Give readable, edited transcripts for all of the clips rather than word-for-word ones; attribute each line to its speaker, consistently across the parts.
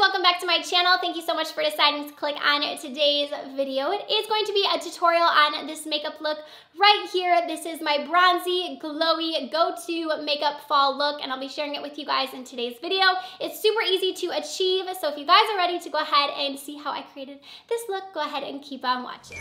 Speaker 1: welcome back to my channel. Thank you so much for deciding to click on today's video. It is going to be a tutorial on this makeup look right here. This is my bronzy, glowy, go-to makeup fall look, and I'll be sharing it with you guys in today's video. It's super easy to achieve, so if you guys are ready to go ahead and see how I created this look, go ahead and keep on watching.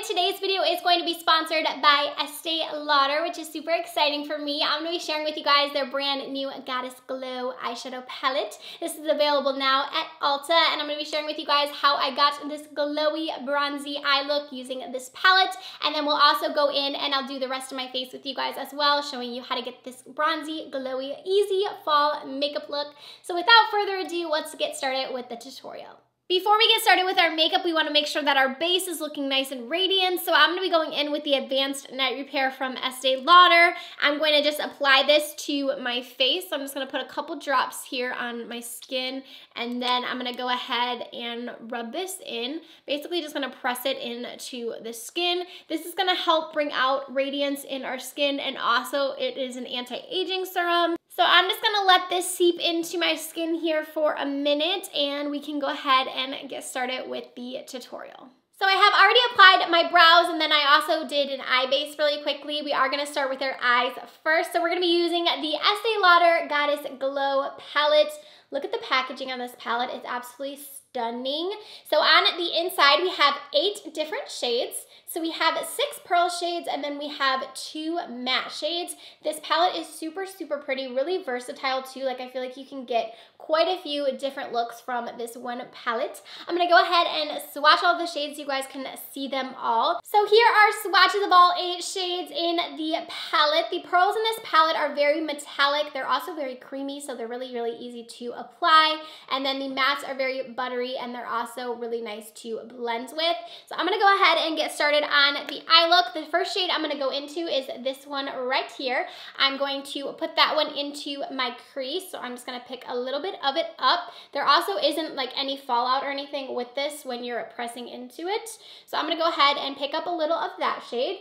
Speaker 1: Today's video is going to be sponsored by Estee Lauder, which is super exciting for me. I'm going to be sharing with you guys their brand new Goddess Glow eyeshadow palette. This is available now at Ulta, and I'm going to be sharing with you guys how I got this glowy, bronzy eye look using this palette. And then we'll also go in and I'll do the rest of my face with you guys as well, showing you how to get this bronzy, glowy, easy fall makeup look. So without further ado, let's get started with the tutorial. Before we get started with our makeup, we want to make sure that our base is looking nice and radiant. So I'm going to be going in with the Advanced Night Repair from Estee Lauder. I'm going to just apply this to my face. So I'm just going to put a couple drops here on my skin, and then I'm going to go ahead and rub this in. Basically just going to press it into the skin. This is going to help bring out radiance in our skin, and also it is an anti-aging serum. So I'm just gonna let this seep into my skin here for a minute, and we can go ahead and get started with the tutorial. So I have already applied my brows, and then I also did an eye base really quickly. We are gonna start with our eyes first. So we're gonna be using the Estee Lauder Goddess Glow palette. Look at the packaging on this palette, it's absolutely stunning. So on the inside, we have 8 different shades. So we have 6 pearl shades, and then we have 2 matte shades. This palette is super, super pretty, really versatile too. Like, I feel like you can get quite a few different looks from this one palette. I'm gonna go ahead and swatch all the shades so you guys can see them all. So here are swatches of all 8 shades in the palette. The pearls in this palette are very metallic. They're also very creamy, so they're really, really easy to apply. And then the mattes are very buttery, and they're also really nice to blend with. So I'm gonna go ahead and get started on the eye look. The first shade I'm gonna go into is this one right here. I'm going to put that one into my crease, so I'm just gonna pick a little bit of it up. There also isn't like any fallout or anything with this when you're pressing into it. So I'm gonna go ahead and pick up a little of that shade,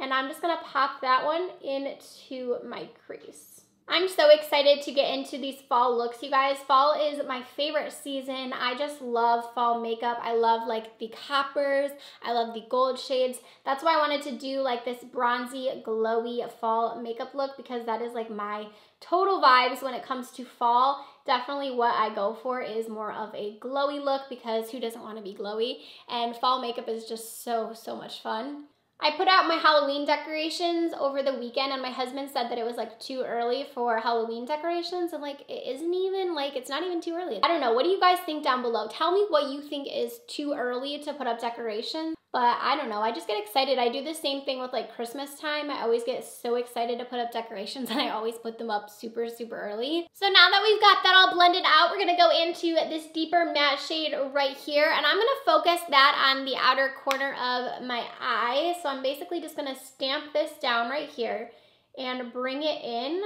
Speaker 1: and I'm just gonna pop that one into my crease. I'm so excited to get into these fall looks, you guys. Fall is my favorite season. I just love fall makeup. I love like the coppers. I love the gold shades. That's why I wanted to do like this bronzy, glowy fall makeup look, because that is like my total vibes when it comes to fall. Definitely what I go for is more of a glowy look, because who doesn't want to be glowy? And fall makeup is just so, so much fun. I put out my Halloween decorations over the weekend, and my husband said that it was like too early for Halloween decorations. I'm like, it isn't even, like, it's not even too early. I don't know, what do you guys think down below? Tell me what you think is too early to put up decorations. But I don't know, I just get excited. I do the same thing with like Christmas time. I always get so excited to put up decorations, and I always put them up super, super early. So now that we've got that all blended out, we're gonna go into this deeper matte shade right here, and I'm gonna focus that on the outer corner of my eye. So I'm basically just gonna stamp this down right here and bring it in.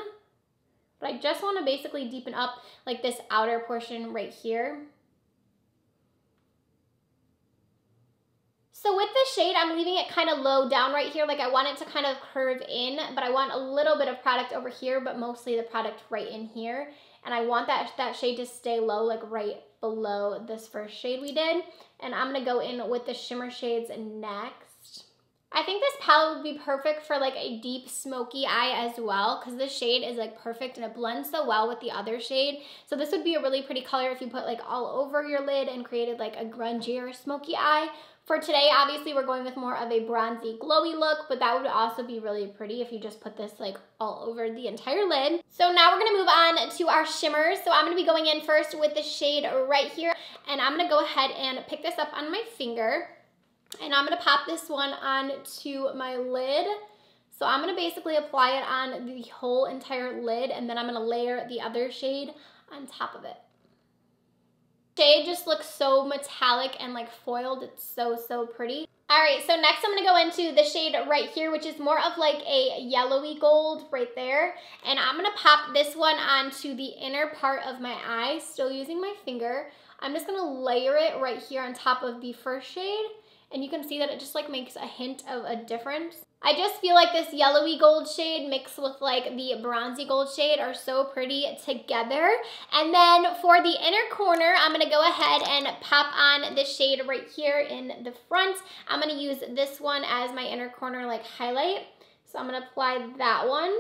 Speaker 1: But I just wanna basically deepen up like this outer portion right here. So with this shade, I'm leaving it kind of low down right here. Like, I want it to kind of curve in, but I want a little bit of product over here, but mostly the product right in here. And I want that shade to stay low, like right below this first shade we did. And I'm gonna go in with the shimmer shades next. I think this palette would be perfect for like a deep smoky eye as well, because this shade is like perfect and it blends so well with the other shade. So this would be a really pretty color if you put like all over your lid and created like a grungier smoky eye. For today, obviously, we're going with more of a bronzy, glowy look, but that would also be really pretty if you just put this like all over the entire lid. So now we're gonna move on to our shimmers. So I'm gonna be going in first with the shade right here, and I'm gonna go ahead and pick this up on my finger, and I'm gonna pop this one onto my lid. So I'm gonna basically apply it on the whole entire lid, and then I'm gonna layer the other shade on top of it. Shade just looks so metallic and like foiled. It's so, so pretty. All right, so next I'm gonna go into the shade right here, which is more of like a yellowy gold right there. And I'm gonna pop this one onto the inner part of my eye, still using my finger. I'm just gonna layer it right here on top of the first shade, and you can see that it just like makes a hint of a difference. I just feel like this yellowy gold shade mixed with like the bronzy gold shade are so pretty together. And then for the inner corner, I'm gonna go ahead and pop on this shade right here in the front. I'm gonna use this one as my inner corner like highlight. So I'm gonna apply that one.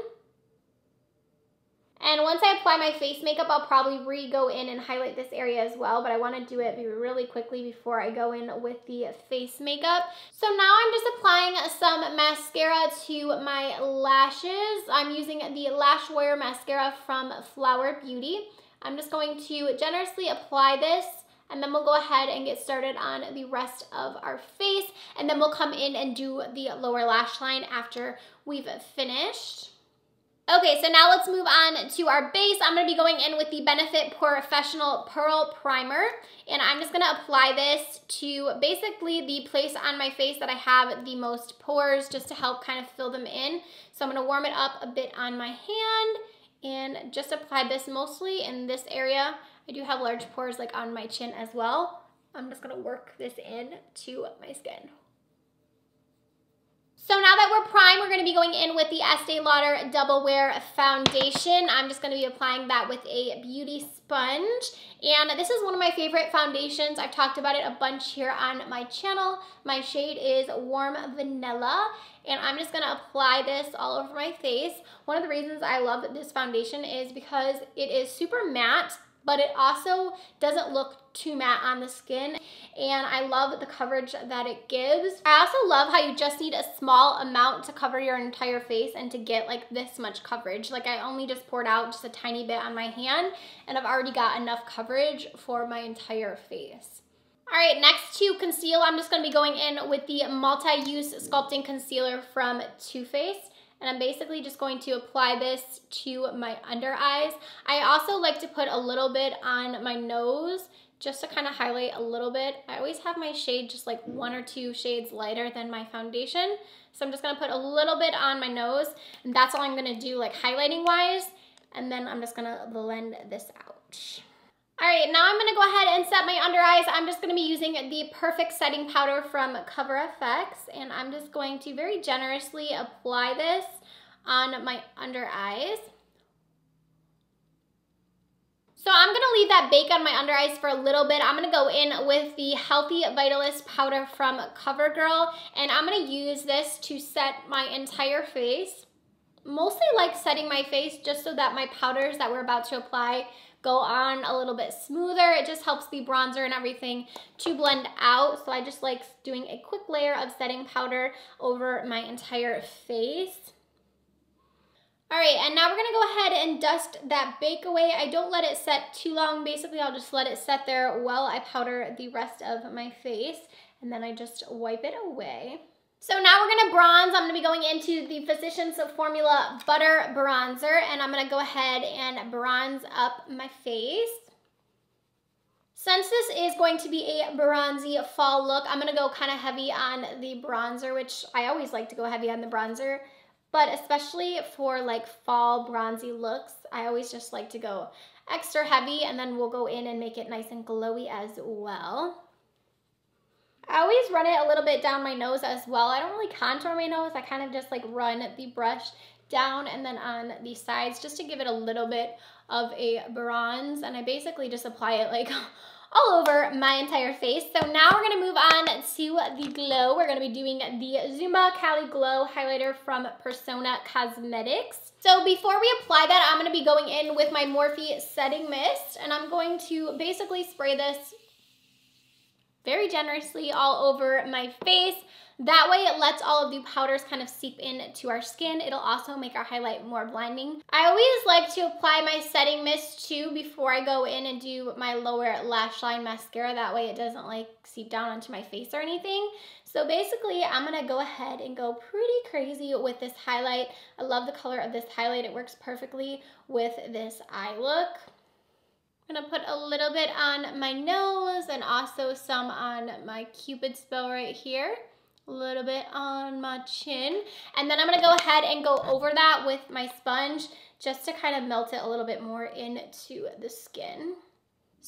Speaker 1: And once I apply my face makeup, I'll probably go in and highlight this area as well, but I want to do it really quickly before I go in with the face makeup. So now I'm just applying some mascara to my lashes. I'm using the Lash Wear Mascara from Flower Beauty. I'm just going to generously apply this, and then we'll go ahead and get started on the rest of our face, and then we'll come in and do the lower lash line after we've finished. Okay, so now let's move on to our base. I'm gonna be going in with the Benefit Porefessional Pearl Primer, and I'm just gonna apply this to basically the place on my face that I have the most pores, just to help kind of fill them in. So I'm gonna warm it up a bit on my hand and just apply this mostly in this area. I do have large pores like on my chin as well. I'm just gonna work this in to my skin. So now that we're primed, we're going to be going in with the Estee Lauder Double Wear Foundation. I'm just going to be applying that with a beauty sponge. And this is one of my favorite foundations. I've talked about it a bunch here on my channel. My shade is Warm Vanilla. And I'm just going to apply this all over my face. One of the reasons I love this foundation is because it is super matte, but it also doesn't look too matte on the skin, and I love the coverage that it gives. I also love how you just need a small amount to cover your entire face and to get like this much coverage. Like I only just poured out just a tiny bit on my hand, and I've already got enough coverage for my entire face. All right, next to conceal, I'm just gonna be going in with the Multi-Use Sculpting Concealer from Too Faced. And I'm basically just going to apply this to my under eyes. I also like to put a little bit on my nose just to kind of highlight a little bit. I always have my shade just like 1 or 2 shades lighter than my foundation. So I'm just gonna put a little bit on my nose, and that's all I'm gonna do like highlighting wise. And then I'm just gonna blend this out. All right, now I'm gonna go ahead and set my under eyes. I'm just gonna be using the Perfect Setting Powder from CoverFX, and I'm just going to very generously apply this on my under eyes. So I'm gonna leave that bake on my under eyes for a little bit. I'm gonna go in with the Healthy Vitalist powder from CoverGirl, and I'm gonna use this to set my entire face. Mostly like setting my face just so that my powders that we're about to apply go on a little bit smoother. It just helps the bronzer and everything to blend out. So I just like doing a quick layer of setting powder over my entire face. All right, and now we're gonna go ahead and dust that bake away. I don't let it set too long. Basically, I'll just let it set there while I powder the rest of my face, and then I just wipe it away. So now we're gonna bronze. I'm gonna be going into the Physicians Formula Butter Bronzer, and I'm gonna go ahead and bronze up my face. Since this is going to be a bronzy fall look, I'm gonna go kind of heavy on the bronzer, which I always like to go heavy on the bronzer, but especially for like fall bronzy looks, I always just like to go extra heavy, and then we'll go in and make it nice and glowy as well. I always run it a little bit down my nose as well. I don't really contour my nose. I kind of just like run the brush down and then on the sides just to give it a little bit of a bronze. And I basically just apply it like all over my entire face. So now we're gonna move on to the glow. We're gonna be doing the Zuma Cali Glow highlighter from Persona Cosmetics. So before we apply that, I'm gonna be going in with my Morphe Setting Mist, and I'm going to basically spray this very generously all over my face. That way it lets all of the powders kind of seep into our skin. It'll also make our highlight more blinding. I always like to apply my setting mist too before I go in and do my lower lash line mascara. That way it doesn't like seep down onto my face or anything. So basically I'm gonna go ahead and go pretty crazy with this highlight. I love the color of this highlight. It works perfectly with this eye look. I'm gonna put a little bit on my nose and also some on my Cupid's bow right here. A little bit on my chin. And then I'm gonna go ahead and go over that with my sponge just to kind of melt it a little bit more into the skin.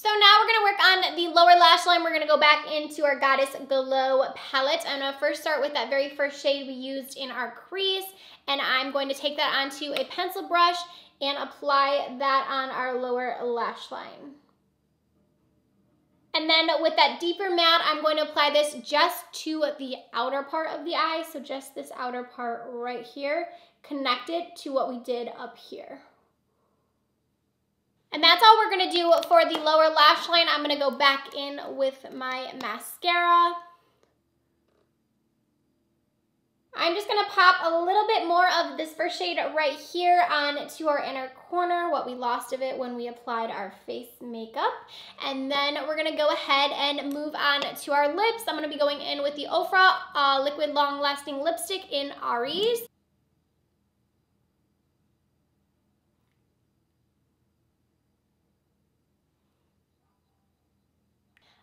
Speaker 1: So now we're gonna work on the lower lash line. We're gonna go back into our Goddess Glow palette. I'm gonna first start with that very first shade we used in our crease, and I'm going to take that onto a pencil brush and apply that on our lower lash line. And then with that deeper matte, I'm going to apply this just to the outer part of the eye, so just this outer part right here, connect it to what we did up here. And that's all we're gonna do for the lower lash line. I'm gonna go back in with my mascara. I'm just gonna pop a little bit more of this first shade right here onto our inner corner, what we lost of it when we applied our face makeup. And then we're gonna go ahead and move on to our lips. I'm gonna be going in with the Ofra Liquid Long Lasting Lipstick in Aries.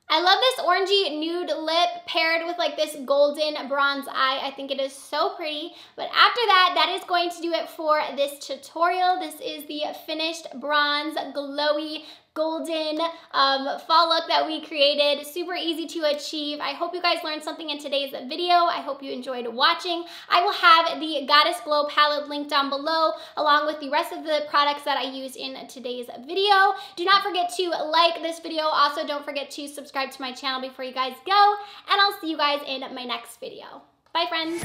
Speaker 1: I love this orangey nude lip paired with like this golden bronze eye. I think it is so pretty. But after that, that is going to do it for this tutorial. This is the finished bronze glowy golden fall look that we created. Super easy to achieve. I hope you guys learned something in today's video. I hope you enjoyed watching. I will have the Goddess Glow palette linked down below, along with the rest of the products that I used in today's video. Do not forget to like this video. Also, don't forget to subscribe to my channel before you guys go, and I'll see you guys in my next video. Bye, friends.